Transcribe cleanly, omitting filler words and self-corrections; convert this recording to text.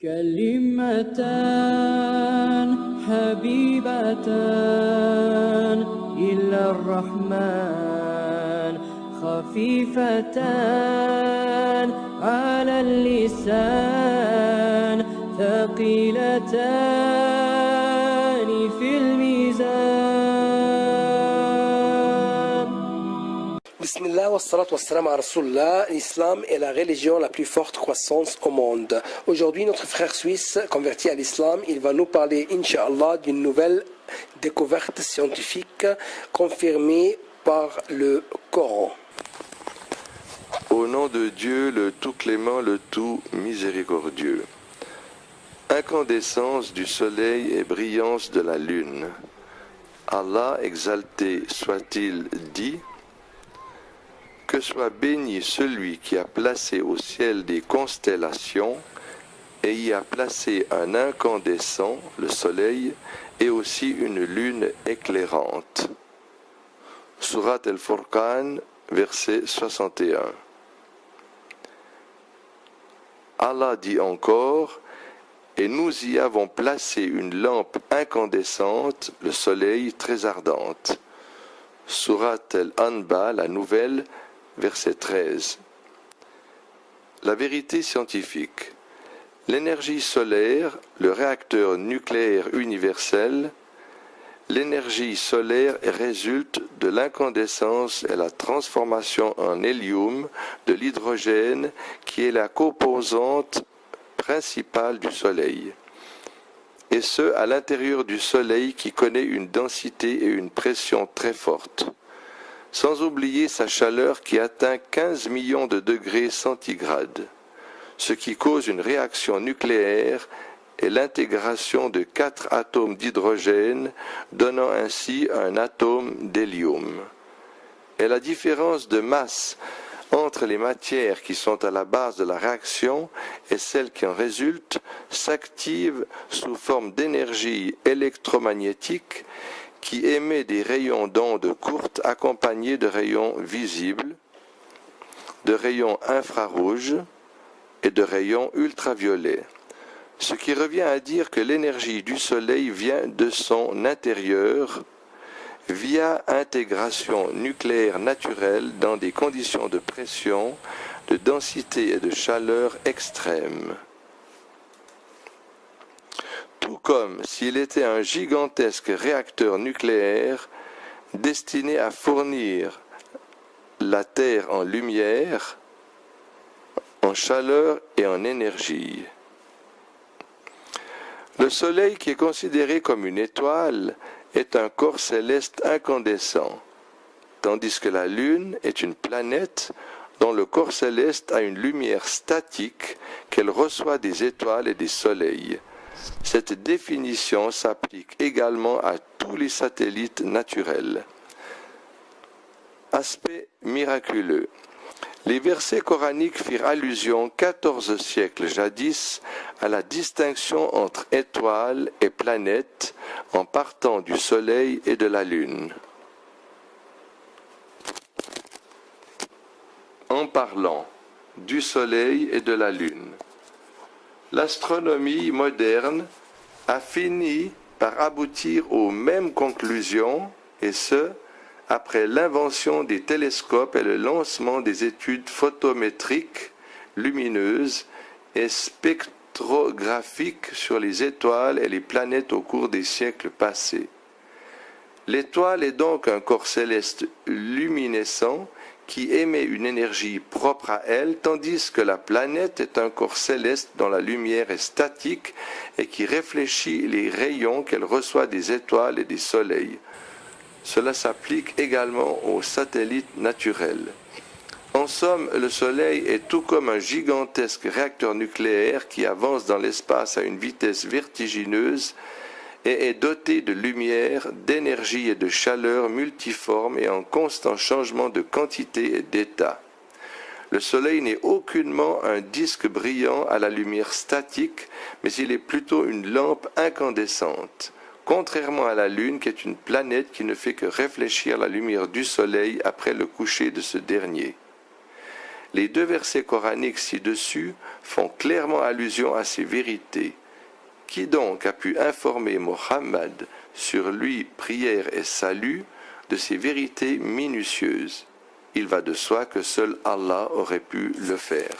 كلمتان حبيبتان إلى الرحمن خفيفتان على اللسان ثقيلتان في الميزان. Bismillah wa salatu wa salam à Rasulullah. L'islam est la religion la plus forte croissance au monde. Aujourd'hui, notre frère suisse, converti à l'islam, il va nous parler, Inch'Allah, d'une nouvelle découverte scientifique confirmée par le Coran. Au nom de Dieu, le tout clément, le tout miséricordieux. Incandescence du soleil et brillance de la lune. Allah, exalté soit-il, dit: que soit béni celui qui a placé au ciel des constellations et y a placé un incandescent, le soleil, et aussi une lune éclairante. Surat al-Furqan, verset 61. Allah dit encore: et nous y avons placé une lampe incandescente, le soleil, très ardente. Surat al-Anba, la nouvelle, verset 13. La vérité scientifique. L'énergie solaire, le réacteur nucléaire universel, l'énergie solaire résulte de l'incandescence et la transformation en hélium de l'hydrogène qui est la composante principale du Soleil. Et ce, à l'intérieur du Soleil qui connaît une densité et une pression très fortes. Sans oublier sa chaleur qui atteint 15 millions de degrés centigrades, ce qui cause une réaction nucléaire et l'intégration de 4 atomes d'hydrogène, donnant ainsi un atome d'hélium. Et la différence de masse entre les matières qui sont à la base de la réaction et celles qui en résultent s'active sous forme d'énergie électromagnétique qui émet des rayons d'ondes courtes accompagnés de rayons visibles, de rayons infrarouges et de rayons ultraviolets. Ce qui revient à dire que l'énergie du Soleil vient de son intérieur via intégration nucléaire naturelle dans des conditions de pression, de densité et de chaleur extrêmes. Tout comme s'il était un gigantesque réacteur nucléaire destiné à fournir la Terre en lumière, en chaleur et en énergie. Le Soleil, qui est considéré comme une étoile, est un corps céleste incandescent, tandis que la Lune est une planète dont le corps céleste a une lumière statique qu'elle reçoit des étoiles et des soleils. Cette définition s'applique également à tous les satellites naturels. Aspect miraculeux. Les versets coraniques firent allusion 14 siècles jadis à la distinction entre étoiles et planètes en partant du Soleil et de la Lune. En parlant du Soleil et de la Lune, l'astronomie moderne a fini par aboutir aux mêmes conclusions, et ce, après l'invention des télescopes et le lancement des études photométriques, lumineuses et spectrographiques sur les étoiles et les planètes au cours des siècles passés. L'étoile est donc un corps céleste luminescent qui émet une énergie propre à elle, tandis que la planète est un corps céleste dont la lumière est statique et qui réfléchit les rayons qu'elle reçoit des étoiles et des soleils. Cela s'applique également aux satellites naturels. En somme, le Soleil est tout comme un gigantesque réacteur nucléaire qui avance dans l'espace à une vitesse vertigineuse et est doté de lumière, d'énergie et de chaleur multiformes et en constant changement de quantité et d'état. Le Soleil n'est aucunement un disque brillant à la lumière statique, mais il est plutôt une lampe incandescente, contrairement à la Lune qui est une planète qui ne fait que réfléchir la lumière du Soleil après le coucher de ce dernier. Les deux versets coraniques ci-dessus font clairement allusion à ces vérités. Qui donc a pu informer Mohammed sur lui, prière et salut, de ces vérités minutieuses? Il va de soi que seul Allah aurait pu le faire.